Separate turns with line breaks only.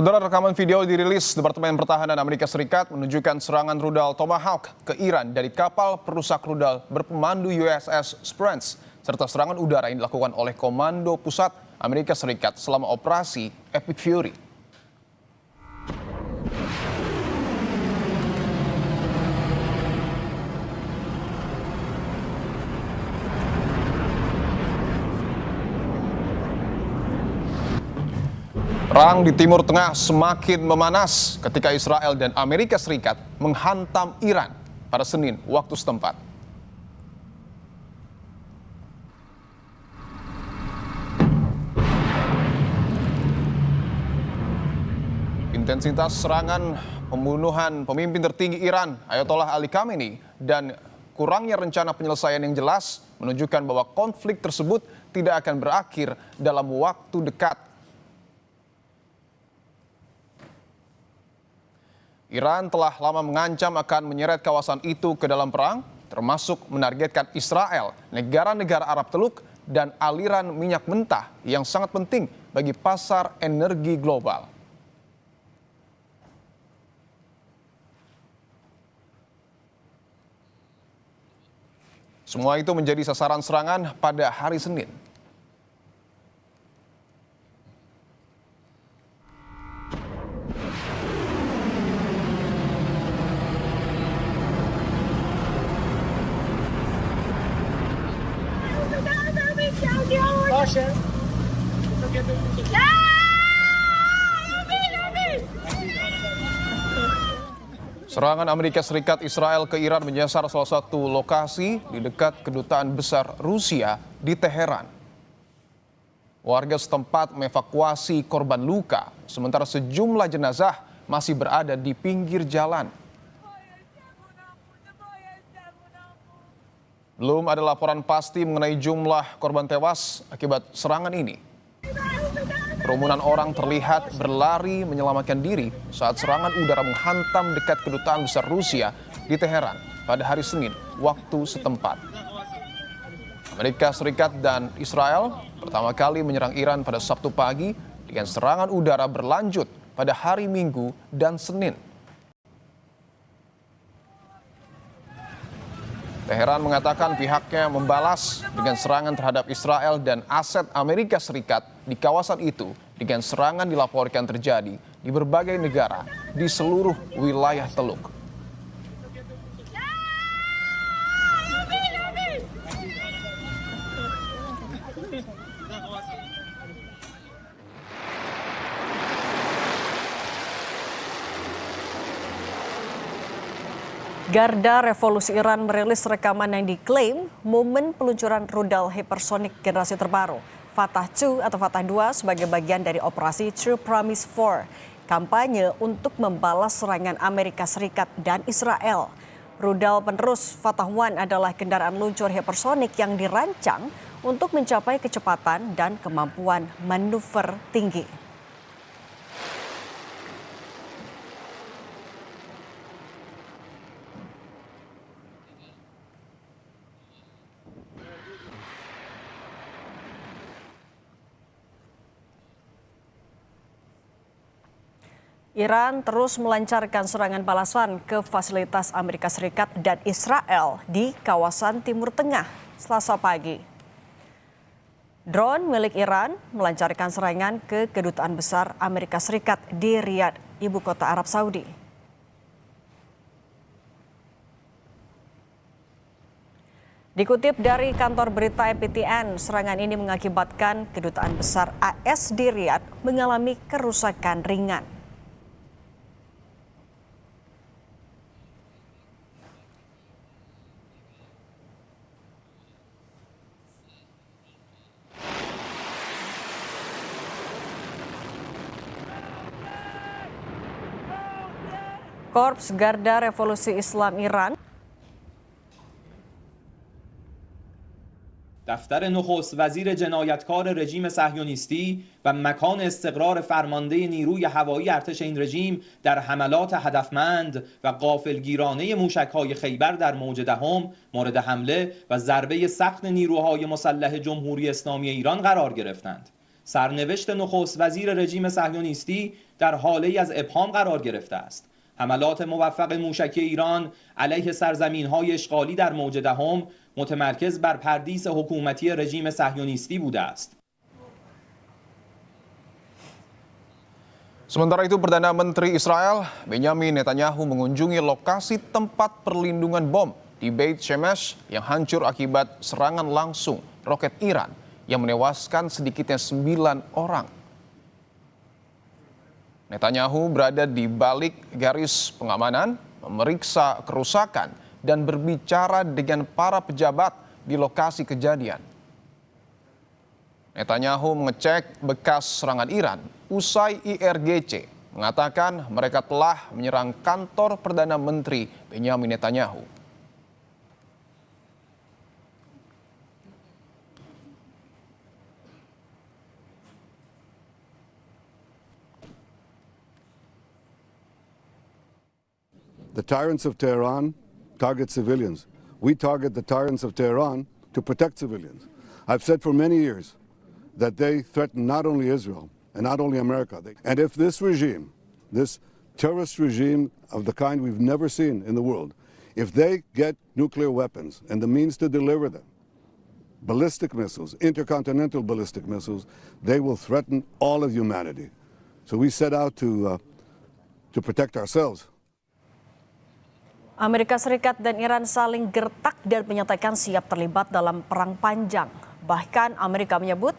Saudara, rekaman video dirilis Departemen Pertahanan Amerika Serikat menunjukkan serangan rudal Tomahawk ke Iran dari kapal perusak rudal berpemandu USS Esperance, serta serangan udara yang dilakukan oleh Komando Pusat Amerika Serikat selama operasi Epic Fury. Perang di Timur Tengah semakin memanas ketika Israel dan Amerika Serikat menghantam Iran pada Senin waktu setempat. Intensitas serangan pembunuhan pemimpin tertinggi Iran, Ayatollah Ali Khamenei, dan kurangnya rencana penyelesaian yang jelas menunjukkan bahwa konflik tersebut tidak akan berakhir dalam waktu dekat. Iran telah lama mengancam akan menyeret kawasan itu ke dalam perang, termasuk menargetkan Israel, negara-negara Arab Teluk, dan aliran minyak mentah yang sangat penting bagi pasar energi global. Semua itu menjadi sasaran serangan pada hari Senin. Serangan Amerika Serikat Israel ke Iran menyasar salah satu lokasi di dekat kedutaan besar Rusia di Teheran. Warga setempat mengevakuasi korban luka, sementara sejumlah jenazah masih berada di pinggir jalan. Belum ada laporan pasti mengenai jumlah korban tewas akibat serangan ini. Kerumunan orang terlihat berlari menyelamatkan diri saat serangan udara menghantam dekat kedutaan besar Rusia di Teheran pada hari Senin waktu setempat. Amerika Serikat dan Israel pertama kali menyerang Iran pada Sabtu pagi dengan serangan udara berlanjut pada hari Minggu dan Senin. Teheran mengatakan pihaknya membalas dengan serangan terhadap Israel dan aset Amerika Serikat di kawasan itu dengan serangan dilaporkan terjadi di berbagai negara di seluruh wilayah Teluk.
Garda Revolusi Iran merilis rekaman yang diklaim momen peluncuran rudal hipersonik generasi terbaru Fatah 2 atau Fatah 2 sebagai bagian dari operasi True Promise 4, kampanye untuk membalas serangan Amerika Serikat dan Israel. Rudal penerus Fatah 1 adalah kendaraan luncur hipersonik yang dirancang untuk mencapai kecepatan dan kemampuan manuver tinggi. Iran terus melancarkan serangan balasan ke fasilitas Amerika Serikat dan Israel di kawasan Timur Tengah Selasa pagi. Drone milik Iran melancarkan serangan ke kedutaan besar Amerika Serikat di Riyadh, ibu kota Arab Saudi. Dikutip dari kantor berita EPTN, serangan ini mengakibatkan kedutaan besar AS di Riyadh mengalami kerusakan ringan. Korps Garda Revolusi Islam Iran
دفتر نخست وزیر جنایتکار رژیم صهیونیستی و مکان استقرار فرمانده نیروی هوایی ارتش این رژیم در حملات هدفمند و غافلگیرانه موشک‌های خیبر در موج دهم مورد حمله و ضربه سخت نیروهای مسلح جمهوری اسلامی ایران قرار گرفتند. سرنوشت نخست وزیر رژیم صهیونیستی در حاله‌ای از ابهام قرار گرفته است. حملات موفق موشکی ایران علیه سرزمین‌های اشغالی در موج دهم متمرکز بر پردیس حکومتی رژیم صهیونیستی بوده است.
Sementara itu, Perdana Menteri Israel Benjamin Netanyahu mengunjungi lokasi tempat perlindungan bom di Beit Shemesh yang hancur akibat serangan langsung roket Iran yang menewaskan sedikitnya 9 orang. Netanyahu berada di balik garis pengamanan, memeriksa kerusakan, dan berbicara dengan para pejabat di lokasi kejadian. Netanyahu mengecek bekas serangan Iran usai IRGC mengatakan mereka telah menyerang kantor Perdana Menteri Benjamin Netanyahu.
The tyrants of Tehran target civilians. We target the tyrants of Tehran to protect civilians. I've said for many years that they threaten not only Israel and not only America. And if this regime, this terrorist regime of the kind we've never seen in the world, if they get nuclear weapons and the means to deliver them, ballistic missiles, intercontinental ballistic missiles, they will threaten all of humanity. So we set out to protect ourselves.
Amerika Serikat dan Iran saling gertak dan menyatakan siap terlibat dalam perang panjang. Bahkan Amerika menyebut